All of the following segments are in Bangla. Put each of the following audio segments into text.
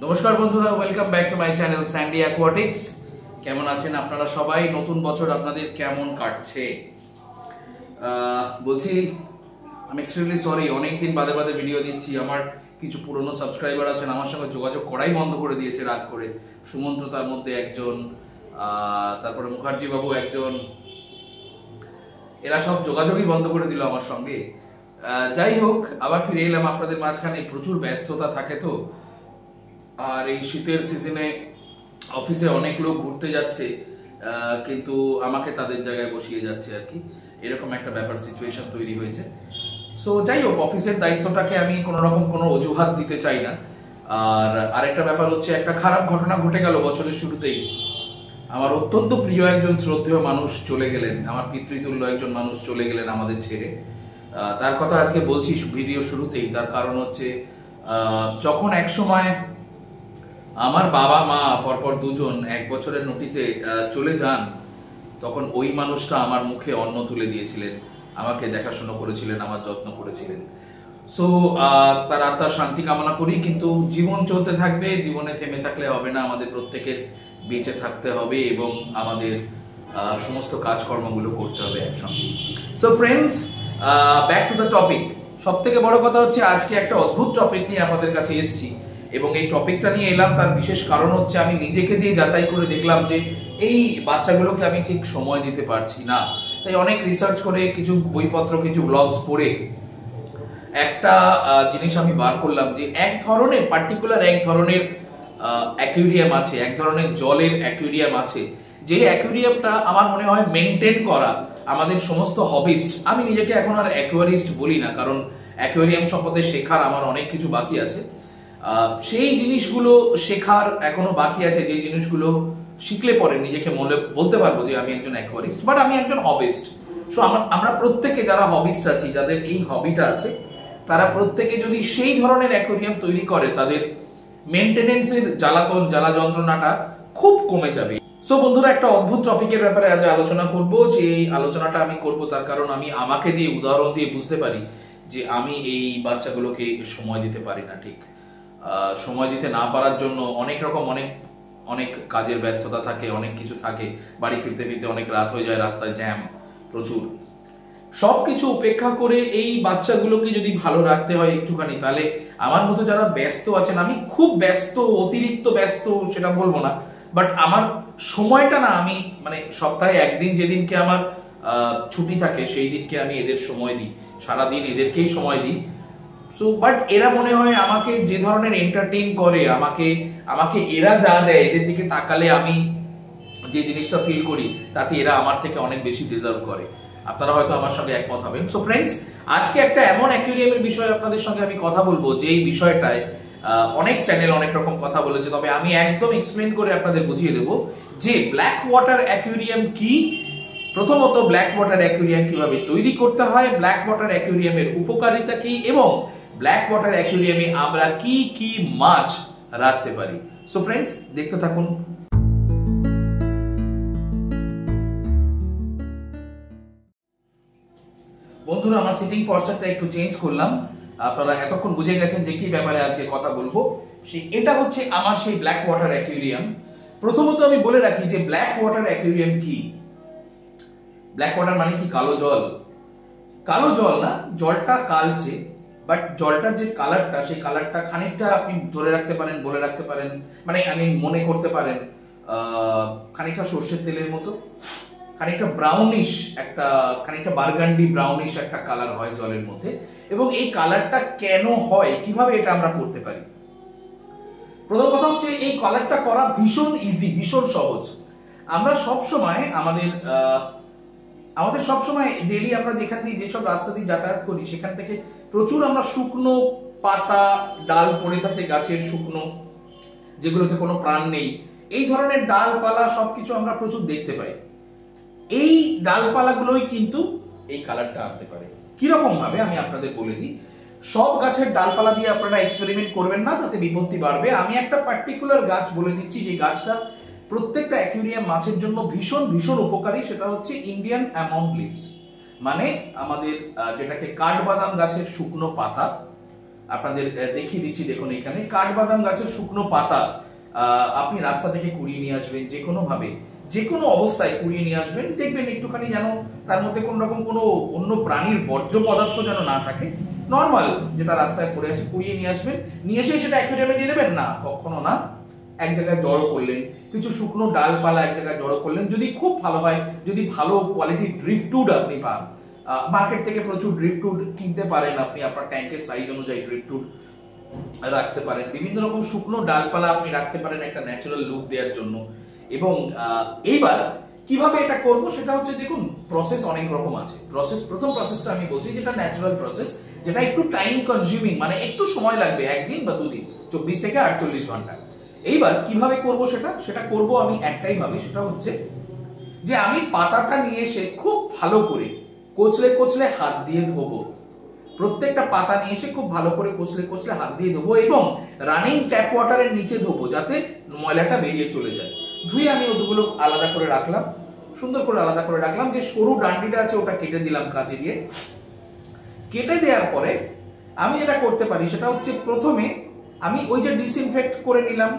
নমস্কার বন্ধুরা, welcome back to my channel Sandy Aquatics. কেমন আছেন আপনারা সবাই? নতুন বছর আপনাদের কেমন কাটছে? বলছি আমি এক্সট্রিমলি সরি, অনেকদিন বাদে বাদে ভিডিও দিচ্ছি। আমার কিছু পুরনো সাবস্ক্রাইবার আছেন, আমার সঙ্গে যোগাযোগ করাই বন্ধ করে দিয়েছে রাগ করে। সুমন্ত্র তার মধ্যে একজন, তারপরে মুখার্জি বাবু একজন, এরা সব যোগাযোগই বন্ধ করে দিল আমার সঙ্গে। যাই হোক, আবার ফিরে এলাম আপনাদের মাঝখানে। প্রচুর ব্যস্ততা থাকে তো, আর এই শীতের সিজনে অফিসে অনেক লোক ঘুরতে যাচ্ছে, কিন্তু আমাকে তাদের জায়গায় বসিয়ে যাচ্ছে আর কি, এরকম একটা ব্যাপার সিচুয়েশন তৈরি হয়েছে। সো যাই হোক, অফিসের দায়িত্বটাকে আমি কোনো রকম কোনো অজুহাত দিতে চাই না। আর আরেকটা ব্যাপার হচ্ছে, একটা খারাপ ঘটনা ঘটে গেল বছরের শুরুতেই। আমার অত্যন্ত প্রিয় একজন শ্রদ্ধেয় মানুষ চলে গেলেন, আমার পিতৃতুল্য একজন মানুষ চলে গেলেন আমাদের ছেড়ে। তার কথা আজকে বলছি ভিডিও শুরুতেই। তার কারণ হচ্ছে, যখন এক সময় আমার বাবা মা পরপর দুজন এক বছরের নোটিসে চলে যান, তখন ওই মানুষটা আমার মুখে অন্ন তুলে দিয়েছিলেন, আমাকে দেখাশোনা করেছিলেন, আমার যত্ন করেছিলেন। সো তার আত্মার শান্তি কামনা করি। কিন্তু জীবন চলতে থাকবে, জীবনে থেমে থাকলে হবে না, আমাদের প্রত্যেকের বেঁচে থাকতে হবে এবং আমাদের সমস্ত কাজকর্মগুলো করতে হবে একসঙ্গে। So friends, back to the topic. সব থেকে বড় কথা হচ্ছে, আজকে একটা অদ্ভুত টপিক নিয়ে আপনাদের কাছে এসেছি, এবং এই টপিকটা নিয়ে এলাম তার বিশেষ কারণ হচ্ছে, আমি নিজেকে দিয়ে যাচাই করে দেখলাম যে এই বাচ্চাগুলোকে আমি ঠিক সময় দিতে পারছি না। তাই অনেক রিসার্চ করে, কিছু বইপত্র, কিছু ব্লগস পড়ে একটা জিনিস আমি বার করলাম যে এক ধরনের পার্টিকুলার এক ধরনের অ্যাকুয়ারিয়াম আছে, এক ধরনের জলের অ্যাকুয়ারিয়াম আছে, যে অ্যাকুয়ারিয়ামটা আমার মনে হয় মেনটেন করা আমাদের সমস্ত হবিস্ট, আমি নিজেকে এখন আর অ্যাকুয়ারিস্ট বলি না, কারণ অ্যাকুয়ারিয়াম সম্পর্কে শেখার আমার অনেক কিছু বাকি আছে। সেই জিনিসগুলো শেখার এখনো বাকি আছে, যে জিনিসগুলো শিখলে পরে নিজেকে বলতে পারবো যে আমি একজন অ্যাকুয়ারিস্ট, বাট আমি একজন হবিস্ট। সো আমরা প্রত্যেকে যারা হবিস্ট আছি, যাদের এই হবিটা আছে, তারা প্রত্যেকে যদি সেই ধরনের অ্যাকুয়ারিয়াম তৈরি করে, তাদের মেইনটেনেন্সের জ্বালা যন্ত্রণাটা খুব কমে যাবে। সো বন্ধুরা, একটা অদ্ভুত টপিকের ব্যাপারে আজ আলোচনা করব। যে এই আলোচনাটা আমি করব তার কারণ আমি আমাকে দিয়ে উদাহরণ দিয়ে বুঝতে পারি যে আমি এই বাচ্চাগুলোকে সময় দিতে পারি না ঠিক। সময় দিতে না পারার জন্য অনেক রকম অনেক কাজের ব্যস্ততা থাকে, অনেক কিছু থাকে, বাড়ি ফিরতে ফিরতে অনেক রাত হয়ে যায়, রাস্তায় জ্যাম প্রচুর। সবকিছু উপেক্ষা করে এই বাচ্চাগুলোকে যদি ভালো রাখতে হয় একটুখানি, তাহলে আমার মতো যারা ব্যস্ত আছেন, আমি খুব ব্যস্ত, অতিরিক্ত ব্যস্ত সেটা বলবো না, বাট আমার সময়টা না, আমি মানে সপ্তাহে একদিন যেদিনকে আমার ছুটি থাকে সেই দিনকে আমি এদের সময় দিই, সারাদিন এদেরকেই সময় দিই। সো বাট এরা মনে হয় আমাকে যে ধরনের এন্টারটেইন করে, আমাকে এরা যা দেয়, এদের দিকে তাকালে আমি যে জিনিসটা ফিল করি, তাতে এরা আমার থেকে অনেক বেশি ডিজার্ভ করে। আপনারা হয়তো আমার সঙ্গে একমত হবেন। সো ফ্রেন্ডস, আজকে একটা এমন অ্যাকুয়ারিয়ামের বিষয়ে আপনাদের সঙ্গে আমি কথা বলবো, যেই বিষয়টায় অনেক চ্যানেল অনেক রকম কথা বলেছে, তবে আমি একদম এক্সপ্লেন করে আপনাদের বুঝিয়ে দেবো যে ব্ল্যাক ওয়াটার অ্যাকুয়ারিয়াম কি, প্রথমত ব্ল্যাক ওয়াটার অ্যাকুয়ারিয়াম কিভাবে তৈরি করতে হয়, ব্ল্যাক ওয়াটার অ্যাকুয়ারিয়ামের উপকারিতা কি, এবং ব্ল্যাক ওয়াটার অ্যাকুয়ারিয়ামে আমরা কি কি মাছ রাখতে পারি। সো ফ্রেন্ডস, দেখতে থাকুন। বন্ধুরা, আমার সিটিং পশ্চারটা একটু চেঞ্জ করলাম। আপনারা এতক্ষণ বুঝে গেছেন যে কি ব্যাপারে আজকে কথা বলবো। এটা হচ্ছে আমার সেই ব্ল্যাক ওয়াটার অ্যাকুয়ারিয়াম। প্রথমত আমি বলে রাখি যে ব্ল্যাক ওয়াটার অ্যাকুয়ারিয়াম কি। ব্ল্যাক ওয়াটার মানে কি? কালো জল। কালো জল না, জলটা কালচে, বাট জলটার যে কালারটা, সেই কালারটা খানিকটা আপনি ধরে রাখতে পারেন, বলে রাখতে পারেন, মানে আমি মনে করতে পারেন খানিকটা সর্ষের তেলের মতো, খানিকটা ব্রাউনিশ, খানিকটা বার্গান্ডি ব্রাউনিশ একটা কালার হয় জলের মধ্যে। এবং এই কালারটা কেন হয়, কিভাবে এটা আমরা করতে পারি? প্রথম কথা হচ্ছে, এই কালারটা করা ভীষণ ইজি, ভীষণ সহজ। আমরা সব সময় আমাদের সব সময় ডেইলি আমরা যেখান দিয়ে, যেসব রাস্তা দিয়ে যাতায়াত করি, সেখান থেকে প্রচুর আমরা শুকনো পাতা, ডাল পড়ে থাকে গাছের শুকনো, যেগুলোতে কোনো প্রাণ নেই, এই ধরনের ডালপালা সবকিছু আমরা প্রচুর দেখতে পাই। এই ডালপালাগুলোই কিন্তু এই কালারটা আনতে পারে। কিরকম ভাবে আমি আপনাদের বলে দিই। সব গাছের ডালপালা দিয়ে আপনারা এক্সপেরিমেন্ট করবেন না, তাতে বিপত্তি বাড়বে। আমি একটা পার্টিকুলার গাছ বলে দিচ্ছি, যে গাছটা প্রত্যেকটা অ্যাকুয়ারিয়াম মাছের জন্য ভীষণ ভীষণ উপকারী। সেটা হচ্ছে ইন্ডিয়ান অ্যামন্ড লিভস, মানে আমাদের যেটাকে কাঠবাদাম গাছের শুকনো পাতা, আপনাদের দেখিয়ে দিচ্ছি। দেখুন এখানে কাঠবাদাম গাছের শুকনো পাতা আপনি রাস্তা থেকে কুড়িয়ে নিয়ে আসবেন, যে কোনো ভাবে যে কোনো অবস্থায় কুড়িয়ে নিয়ে আসবেন। দেখবেন একটুখানি যেন তার মধ্যে কোনো রকম কোনো অন্য প্রাণীর বর্জ্য পদার্থ যেন না থাকে, নর্মাল যেটা রাস্তায় পড়ে আছে কুড়িয়ে নিয়ে আসবেন। নিয়ে এসে সেটা অ্যাকুয়ারিয়ামে দিয়ে দেবেন না, কখনো না। এক জায়গায় জড়ো করলেন, কিছু শুকনো ডালপালা এক জায়গায় জড়ো করলেন, যদি খুব ভালো হয়, যদি ভালো কোয়ালিটির ড্রিফটউড আপনি পান, মার্কেট থেকে প্রচুর ড্রিফটউড কিনতে পারেন আপনি, আপনার ট্যাঙ্কের সাইজ অনুযায়ী ড্রিফটউড রাখতে পারেন। বিভিন্ন রকম শুকনো ডালপালা আপনি রাখতে পারেন একটা ন্যাচারাল লুক দেওয়ার জন্য। এবং এইবার কিভাবে এটা করব সেটা হচ্ছে, দেখুন প্রসেস অনেক রকম আছে। প্রথম প্রসেসটা আমি বলছি যেটা ন্যাচারাল প্রসেস, যেটা একটু টাইম কনজিউমিং, মানে একটু সময় লাগবে, একদিন বা দুদিন, 24 থেকে 48 ঘন্টা। এইবার কিভাবে করব সেটা করব আমি একটাই ভাবে, সেটা হচ্ছে যে আমি পাতাটা নিয়ে এসে খুব ভালো করে কচলে কচলে হাত দিয়ে ধোবো। প্রত্যেকটা পাতা নিয়ে এসে খুব ভালো করে কচলে কচলে হাত দিয়ে ধোবো এবং রানিং ট্যাপ ওয়াটারের নিচে ধোবো, যাতে ময়লাটা বেরিয়ে চলে যায়। ধুয়ে আমি ওগুলো আলাদা করে রাখলাম, সুন্দর করে আলাদা করে রাখলাম। যে সরু ডান্ডিটা আছে ওটা কেটে দিলাম কাঁচি দিয়ে। কেটে দেওয়ার পরে আমি যেটা করতে পারি সেটা হচ্ছে, প্রথমে আমি ওই যে ডিসইনফেক্ট করে নিলাম,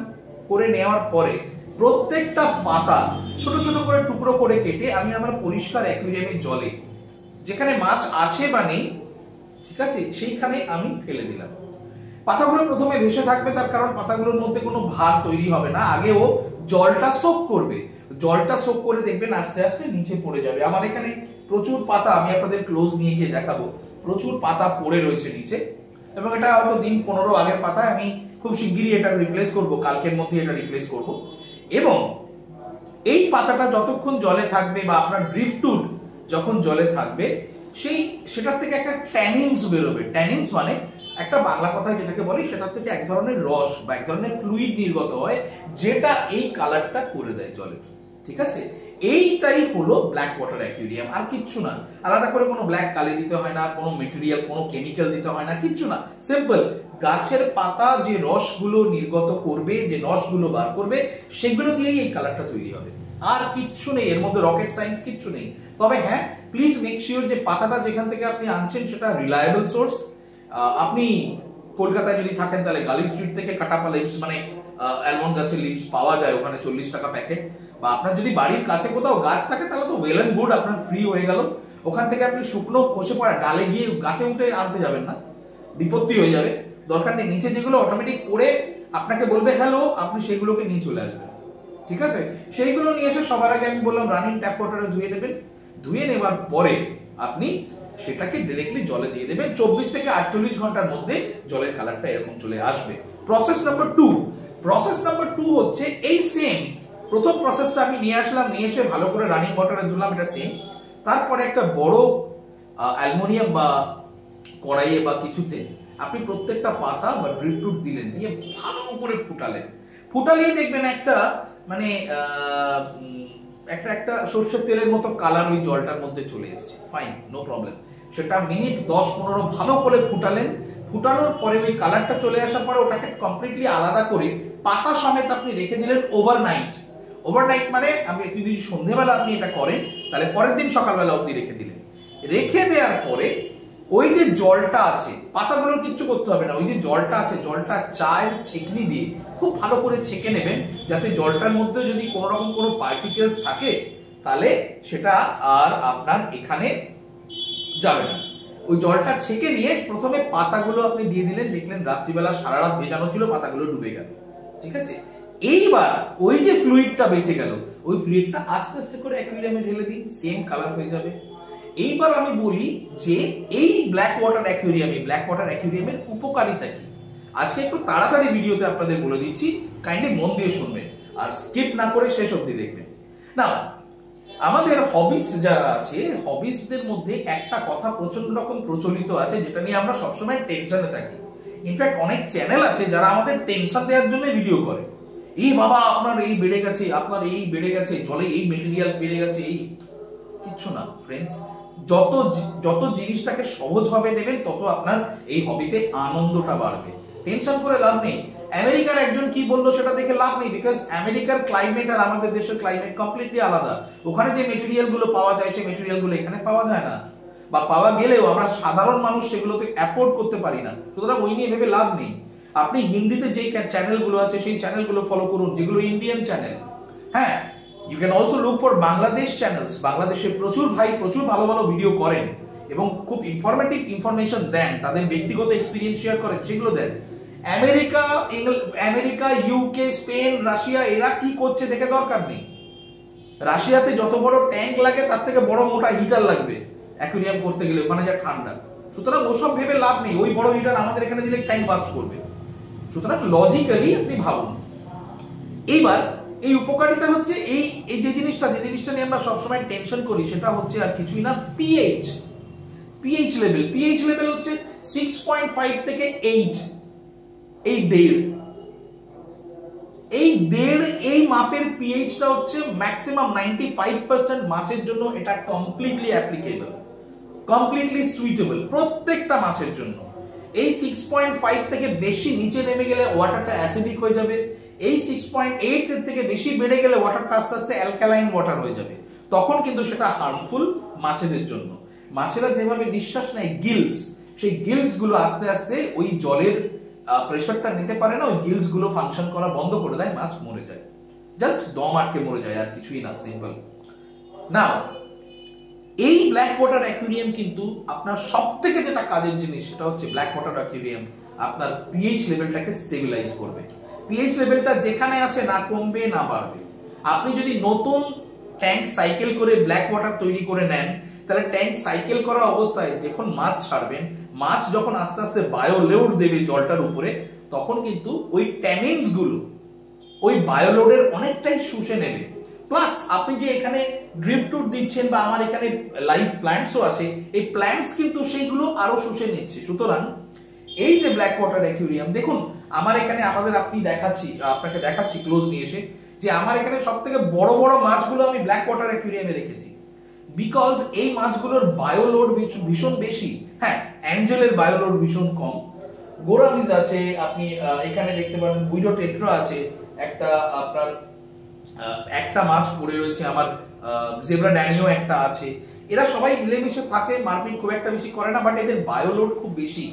করে নেওয়ার পরে প্রত্যেকটা পাতা ছোট ছোট করে টুকরো করে কেটে আমি আমার পরিষ্কার অ্যাকুয়ারিয়ামের জলে, যেখানে মাছ আছে বা নেই, ঠিক আছে, সেইখানে আমি ফেলে দিলাম। পাতাগুলো প্রথমে ভেসে থাকবে, তার কারণ পাতাগুলোর মধ্যে কোনো ভার তৈরি হবে না, আগে ও জলটা সোক করবে। জলটা সোক করে দেখবেন আস্তে আস্তে নিচে পড়ে যাবে। আমার এখানে প্রচুর পাতা, আমি আপনাদের ক্লোজ নিয়ে গিয়ে দেখাবো, প্রচুর পাতা পড়ে রয়েছে নিচে। এবং এটা হয়তো দিন 15 আগের পাতা, আমি খুব শিগগিরই এটা রিপ্লেস করব, কালকের মধ্যে এটা রিপ্লেস করব। এবং এই পাতাটা যতক্ষণ জলে থাকবে বা আপনার ড্রিফটউড যখন জলে থাকবে, সেটার থেকে একটা ট্যানিনস বেরোবে। ট্যানিনস মানে একটা বাংলা কথায় যেটাকে বলি, সেটার থেকে এক ধরনের রস বা এক ধরনের ফ্লুইড নির্গত হয়, যেটা এই কালারটা করে দেয় জলের। ঠিক আছে, এইটাই হলো ব্ল্যাক ওয়াটার অ্যাকুয়ারিয়াম, আর কিচ্ছু না। আলাদা করে কোনো ব্ল্যাক কালি দিতে হয় না, কোনো মেটেরিয়াল, কোনো কেমিক্যাল দিতে হয় না, কিচ্ছু না। সিম্পল গাছের পাতা যে রসগুলো নির্গত করবে, যে রসগুলো বার করবে, সেগুলো দিয়েই এই কালারটা তৈরি হবে, আর কিচ্ছু নেই এর মধ্যে, রকেট সায়েন্স কিচ্ছু নেই। তবে হ্যাঁ, প্লিজ মেক শিওর যে পাতাটা যেখান থেকে আপনি আনছেন সেটা রিলায়েবল সোর্স। আপনি কলকাতায় যদি থাকেন তাহলে গালিব স্ট্রিট থেকে কাটাপা লিভস, মানে অ্যালমন্ড গাছের লিভস পাওয়া যায়, ওখানে 40 টাকা প্যাকেট। বা আপনার যদি বাড়ির কাছে কোথাও গাছ থাকে তাহলে তো ওয়েল এন্ড গুড, আপনার ফ্রি হয়ে গেল। ওখান থেকে আপনি শুকনো খসে পড়া ডালে গিয়ে গাছে উঠে আনতে যাবেন না, বিপত্তি হয়ে যাবে। দরকার নেই, নিচে যেগুলো অটোমেটিক পড়ে আপনাকে বলবে হ্যালো, আপনি সেগুলোকে নিয়ে চলে আসবেন। ঠিক আছে, সেইগুলো নিয়ে এসে সবার আগে আমি বললাম রানিং ট্যাপ ওয়াটারে ধুয়ে নেবেন। ধুয়ে নেবার পরে আপনি সেটাকে ডাইরেক্টলি জলে দিয়ে দেবেন। 24 থেকে 48 ঘন্টার মধ্যে জলের কালারটা এরকম চলে আসবে। প্রসেস নাম্বার 2 হচ্ছে এই সেম। প্রথম প্রসেসটা আমি নিয়ে আসলাম, নিয়ে এসে ভালো করে রানিং ওয়াটারে ধুলাম, এটা সেম। তারপরে একটা বড় অ্যালুমিনিয়াম বা কড়াইয়ে বা কিছুতে আপনি প্রত্যেকটা পাতা বা ড্রিফটউড দিলেন, দিয়ে ভালো করে ফুটালেই দেখবেন একটা মানে একটা সর্ষের তেলের মতো কালার ওই জলটার মধ্যে চলে এসেছে। Fine, no problem. সেটা মিনিট 10-15 ভালো করে ফুটালেন। ফুটানোর পরে ওই কালারটা চলে আসার পরে ওটাকে কমপ্লিটলি আলাদা করে পাতা সমেত আপনি রেখে দিলেন ওভারনাইট। ওভারনাইট মানে আপনি যদি সন্ধ্যেবেলা আপনি এটা করেন তাহলে পরের দিন সকালবেলা অবধি রেখে দিলেন। রেখে দেওয়ার পরে ওই যে জলটা আছে, পাতাগুলোর কিচ্ছু করতে হবে না, ওই যে জলটা আছে, জলটা চায়ের ছেঁকনি দিয়ে খুব ভালো করে ছেঁকে নেবেন, যাতে জলটার মধ্যে যদি কোনো রকম কোনো পার্টিকেলস থাকে তাহলে সেটা আর আপনার এখানে যাবে না। ওই জলটা ছেঁকে নিয়ে প্রথমে পাতাগুলো আপনি দিয়ে দিলেন, দেখলেন রাত্রিবেলা সারা রাত ভেজানো ছিল, পাতাগুলো ডুবে গেল। ঠিক আছে, এইবার ওই যে ফ্লুইডটা বেঁচে গেল, ওই ফ্লুইডটা আস্তে আস্তে করে অ্যাকুয়ারিয়ামে ঢেলে দিন, সেম কালার হয়ে যাবে। এইবার আমি বলি যে এই ব্ল্যাক ওয়াটার অ্যাকুয়ারিয়ামের উপকারিতা কি। আজকে একটু তাড়াতাড়ি ভিডিওতে আপনাদের বলে দিচ্ছি, কাইন্ডলি মন দিয়ে শুনবেন আর স্কিপ না করে শেষ অবধি দেখবেন। না, আমাদের হবিস্ট যারা আছে, হবিস্টদের মধ্যে একটা কথা প্রচন্ড রকম প্রচলিত আছে, যেটা নিয়ে আমরা সবসময় টেনশনে থাকি। ইনফ্যাক্ট অনেক চ্যানেল আছে যারা আমাদের টেনশন দেওয়ার জন্য ভিডিও করে, এই বাবা আপনার এই বেড়ে গেছে, আপনার এই বেড়ে গেছে, জলে এই মেটেরিয়াল বেড়ে গেছে, এই কিচ্ছু না ফ্রেন্ডস। যত জিনিসটাকে সহজভাবে নেবেন তত আপনার এই হবিতে আনন্দটা বাড়বে। টেনশন করে লাভ নেই। আমেরিকার একজন কি বললো সেটা দেখে লাভ নেই, বিকজ আমেরিকার ক্লাইমেট আর আমাদের দেশের ক্লাইমেট কমপ্লিটলি আলাদা। ওখানে যে মেটেরিয়াল গুলো পাওয়া যায় সেই মেটেরিয়াল গুলো এখানে পাওয়া যায় না। বা পাওয়া গেলেও আমরা সাধারণ মানুষ সেগুলোতে অ্যাফোর্ড করতে পারি না, সুতরাং ওই নিয়ে ভেবে লাভ নেই। আপনি হিন্দিতে যে চ্যানেলগুলো আছে সেই চ্যানেলগুলো ফলো করুন, যেগুলো ইন্ডিয়ান চ্যানেল। হ্যাঁ, you can also look for Bangladesh channels. বাংলাদেশে প্রচুর ভাই প্রচুর ভালো ভালো ভিডিও করেন এবং খুব ইনফরমেটিভ ইনফরমেশন দেন, তাদের ব্যক্তিগত এক্সপিরিয়েন্স শেয়ার করেন, সেগুলো দেন। আমেরিকা, ইউকে, স্পেন, রাশিয়া এরা কি করছে দেখে দরকার নেই। রাশিয়াতে যত বড় ট্যাঙ্ক লাগে তার থেকে বড় মোটা হিটার লাগবে অ্যাকুয়ারিয়াম করতে গেলে, ওখানে যা ঠান্ডা। সুতরাং ওসব ভেবে লাভ নেই, ওই বড় হিটার আমাদের এখানে দিলে ট্যাঙ্ক বাস্ট করবে। সুতরাং লজিক্যালি আপনি ভাবুন। এইবার এই উপকারিতা হচ্ছে এই যে জিনিসটা নিয়ে আমরা সবসময় টেনশন করি, সেটা হচ্ছে আর কিছুই না, পিএইচ লেভেল। পিএইচ লেভেল হচ্ছে 6.5 থেকে 8, এই দেড় এই মাপের পিএইচটা হচ্ছে ম্যাক্সিমাম 95% মাছের জন্য এটা কমপ্লিটলি অ্যাপ্লিকেবল, কমপ্লিটলি সুইটেবল প্রত্যেকটা মাছের জন্য। এই 6.5 থেকে বেশি নিচে নেমে গেলে ওয়াটারটা অ্যাসিডিক হয়ে যাবে, এই 6.8 এর থেকে বেশি বেড়ে গেলে ওয়াটারটা আস্তে আস্তে অ্যালকালাইন ওয়াটার হয়ে যাবে, তখন কিন্তু সেটা হার্মফুল মাছেদের জন্য। মাছেরা যেভাবে নিঃশ্বাস নেয় গিলস, সেই গিলস গুলো আস্তে আস্তে ওই জলের প্রেশারটা নিতে পারে না, ওই গিলস গুলো ফাংশন করা বন্ধ করে দেয়, মাছ মরে যায়, জাস্ট দম আটকে মরে যায়, আর কিছুই না, সিম্পল। না, এই ব্ল্যাক ওয়াটার অ্যাকুয়ারিয়াম কিন্তু আপনার সবথেকে যেটা কাজের জিনিস সেটা হচ্ছে ব্ল্যাক ওয়াটার অ্যাকুয়ারিয়াম আপনার পিএইচ লেভেলটাকে স্টেবিলাইজ করবে। পিএইচ লেভেলটা যেখানে আছে না কমবে না বাড়বে। আপনি যদি নতুন ট্যাঙ্ক সাইকেল করে ব্ল্যাক ওয়াটার তৈরি করে নেন, তাহলে ট্যাঙ্ক সাইকেল করা অবস্থায় যখন মাছ ছাড়বেন, মাছ যখন আস্তে আস্তে বায়োলোড দেবে জলটার উপরে, তখন কিন্তু ওই ট্যানিনস গুলো ওই বায়োলোডের অনেকটাই শুষে নেবে। প্লাস আপনি যে এখানে ড্রিপটুট দিচ্ছেন বা আমার এখানে লাইভ প্ল্যান্টসও আছে, এই প্ল্যান্টস কিন্তু সেইগুলো আরো শুষে নিচ্ছে। সুতরাং এই যে ব্ল্যাক ওয়াটার অ্যাকুয়ারিয়াম, দেখুন আমার এখানে আপনাকে দেখাচ্ছি ক্লোজ নিয়ে এসে, যে আমার এখানে সবথেকে বড় বড় মাছগুলো আমি ব্ল্যাক ওয়াটার অ্যাকুয়ারিয়ামে রেখেছি, বিকজ এই মাছগুলোর বায়োলোড ভীষণ বেশি। হ্যাঁ, অ্যাঞ্জেলের বায়োলোড ভীষণ কম, গোরামিজ আছে, আপনি এখানে দেখতে পারেন বুইডো টেট্রা আছে, একটা মাছ পড়ে রয়েছে আমার, জেব্রা ড্যানিও একটা আছে। এরা সবাই মিলেমিশে থাকে, মারপিট খুব একটা বেশি করে না, বাট এদের বায়োলোড খুব বেশি,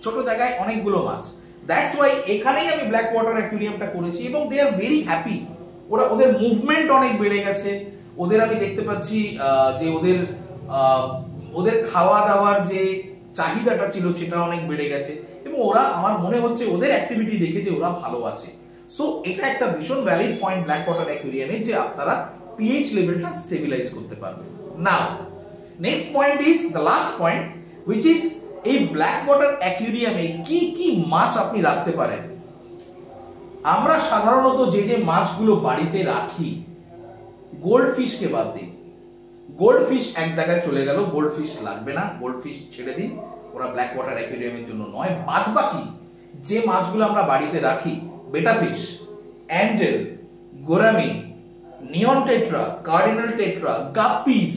ছোট জায়গায় অনেকগুলো মাছ। দ্যাটস ওয়াই এখানেই আমি ব্ল্যাক ওয়াটার অ্যাকুয়ারিয়ামটা করেছি এবং দে আর ভেরি হ্যাপি। ওদের মুভমেন্ট অনেক বেড়ে গেছে, ওদের আমি দেখতে পাচ্ছি যে ওদের খাওয়া দাওয়ার যে চাহিদাটা ছিল সেটা অনেক বেড়ে গেছে, এবং ওরা, আমার মনে হচ্ছে ওদের অ্যাক্টিভিটি দেখে যে ওরা ভালো আছে। সো এটা একটা ভীষণ ভ্যালিড পয়েন্ট ব্ল্যাক ওয়াটার অ্যাকুয়ারিয়ামে, যে আপনারা পিএইচ লেভেলটা স্টেবিলাইজ করতে পারবেন। Now next point is the last point, which is এই ব্ল্যাক ওয়াটার অ্যাকুয়ারিয়ামে কি কি মাছ আপনি রাখতে পারেন। আমরা সাধারণত যে মাছগুলো বাড়িতে রাখি, গোল্ড ফিশকে বাদ দিন, গোল্ড ফিশ এক জায়গায় চলে গেল, গোল্ড ফিশ লাগবে না, গোল্ড ফিশ ছেড়ে দিন, ওরা ব্ল্যাক ওয়াটার অ্যাকুয়ারিয়ামের জন্য নয়। বাদ বাকি যে মাছগুলো আমরা বাড়িতে রাখি, betta fish, angel, gourami, neon tetra, cardinal tetra, guppies,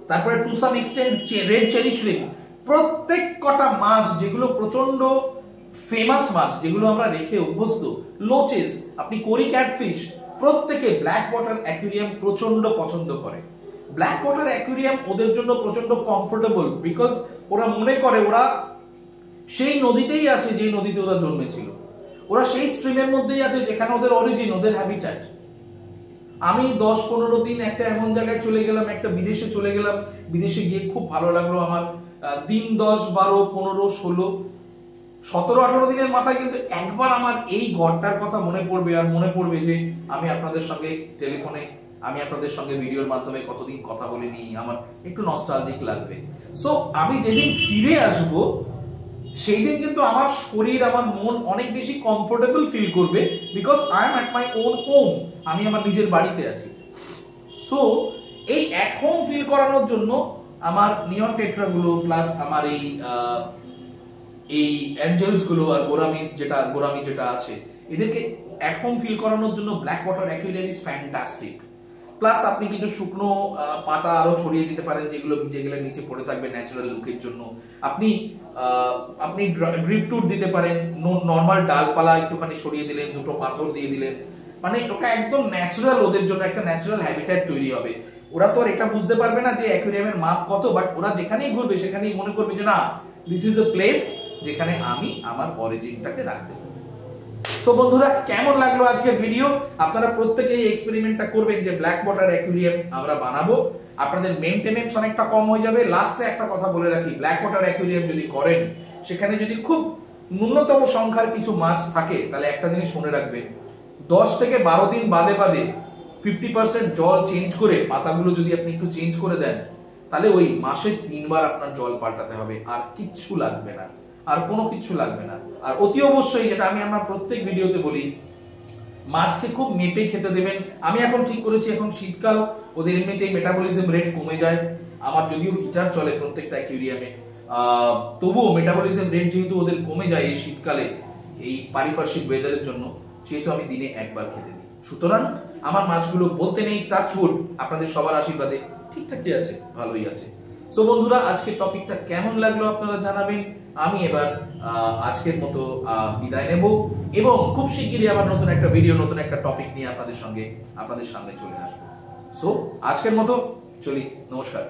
তারপরে to some extent red cherry shrimp, প্রত্যেক কটা মাছ যেগুলো প্রচন্ড ফেমাস মাছ, যেগুলো আমরা রেখে অভ্যস্ত, লোচেস, আপনি কোরি ক্যাটফিশ, প্রত্যেকে ব্ল্যাক ওয়াটার অ্যাকুয়ারিয়াম প্রচন্ড পছন্দ করে। ব্ল্যাক ওয়াটার অ্যাকুয়ারিয়াম ওদের জন্য প্রচন্ড কমফোর্টেবল, বিকজ ওরা মনে করে ওরা সেই নদীতেই আছে যে নদীতে ওরা জন্মেছিল, ওরা সেই স্ট্রিমের মধ্যেই আছে যেখানে ওদের অরিজিন, ওদের হ্যাবিট্যাট। আমি 10-15 দিন একটা এমন জায়গায় চলে গেলাম, একটা বিদেশে চলে গেলাম, বিদেশে গিয়ে খুব ভালো লাগলো আমার। দিন 10, 12, 15, 16, 17, 18 দিনের মাথায় কিন্তু একবার আমার এই ঘরটার কথা মনে পড়বে, আর মনে পড়বে যে আমি আপনাদের সঙ্গে টেলিফোনে, আমি আপনাদের সঙ্গে ভিডিওর মাধ্যমে কতদিন কথা বলিনি, আমার একটু নস্টালজিক লাগবে। সো আমি যেদিন ফিরে আসব সেই দিন কিন্তু আমার শরীর, আমার মন অনেক বেশি কমফোর্টেবল ফিল করবে, because I am at my own home, আমি আমার নিজের বাড়িতে আছি। সো এই অ্যাট হোম ফিল করানোর জন্য আমার নিয়ন টেট্রা গুলো, প্লাস আমার এই অ্যাঞ্জেলস গুলো আর গোরামি যেটা আছে, এদেরকে অ্যাট হোম ফিল করানোর জন্য black water aquarium is fantastic. Plus আপনি কিছু শুকনো পাতা আরো ছড়িয়ে দিতে পারেন, যেগুলো ভিজে গেলে নিচে পড়ে থাকবে ন্যাচারাল লুকের জন্য। আপনি ড্রিপটুট দিতে পারেন, নর্মাল ডালপালা একটুখানি ছড়িয়ে দিলেন, দুটো পাথর দিয়ে দিলেন, মানে ওটা একদম ন্যাচারাল, ওদের জন্য একটা ন্যাচারাল হ্যাবিটেট তৈরি হবে। ওরা তো আর এটা বুঝতে পারবে না যে অ্যাকুয়ারিয়ামের মাপ কত, বাট ওরা যেখানেই ঘুরবে সেখানেই মনে করবে যে না, দিস ইজ আ প্লেস যেখানে আমি আমার অরিজিনটাকে রাখতে পারি। সো বন্ধুরা, কেমন লাগলো আজকের ভিডিও? আপনারা প্রত্যেকেই এই এক্সপেরিমেন্টটা করবেন যে ব্ল্যাক ওয়াটার অ্যাকুয়ারিয়াম আমরা বানাবো, আপনাদের মেইনটেনেন্স অনেকটা কম হয়ে যাবে। লাস্টে একটা কথা বলে রাখি, ব্ল্যাক ওয়াটার অ্যাকুয়ারিয়াম যদি করেন, সেখানে যদি খুব ন্যূনতম সংখ্যার কিছু মাছ থাকে, তাহলে একটা জিনিস মনে রাখবেন, 10 থেকে 12 দিন বাদে বাদে 50% জল চেঞ্জ করে, পাতাগুলো যদি আপনি একটু চেঞ্জ করে দেন, তাহলে ওই মাসে 3 বার আপনার জল পাল্টাতে হবে, আর কিচ্ছু লাগবে না, আর কোনো কিছু লাগবে না। আর অতি অবশ্যই, যেটা আমি আমার প্রত্যেক ভিডিওতে বলি, মাছকে খুব মেপে খেতে দেবেন। আমি এখন ঠিক করেছি, এখন শীতকাল, ওদের এমনিতেই মেটাবলিজম রেট কমে যায়। আমার যদিও হিটার চলে প্রত্যেকটা অ্যাকুয়ারিয়ামে, তবুও মেটাবলিজম রেট যেহেতু ওদের কমে যায় এই শীতকালে, এই পারিপার্শ্বিক ওয়েদারের জন্য, সেহেতু আমি দিনে একবার খেতে দিই। সুতরাং আমার মাছগুলো বলতে নেই, টাচউড, আপনাদের সবার আশীর্বাদে ঠিকঠাকই আছে, ভালোই আছে। সো বন্ধুরা, আজকের টপিকটা কেমন লাগলো আপনারা জানাবেন। আমি এবার আজকের মতো বিদায় নেব, এবং খুব শিগগিরই আবার নতুন একটা ভিডিও, নতুন একটা টপিক নিয়ে আপনাদের সামনে চলে আসবো। সো আজকের মতো চলি, নমস্কার।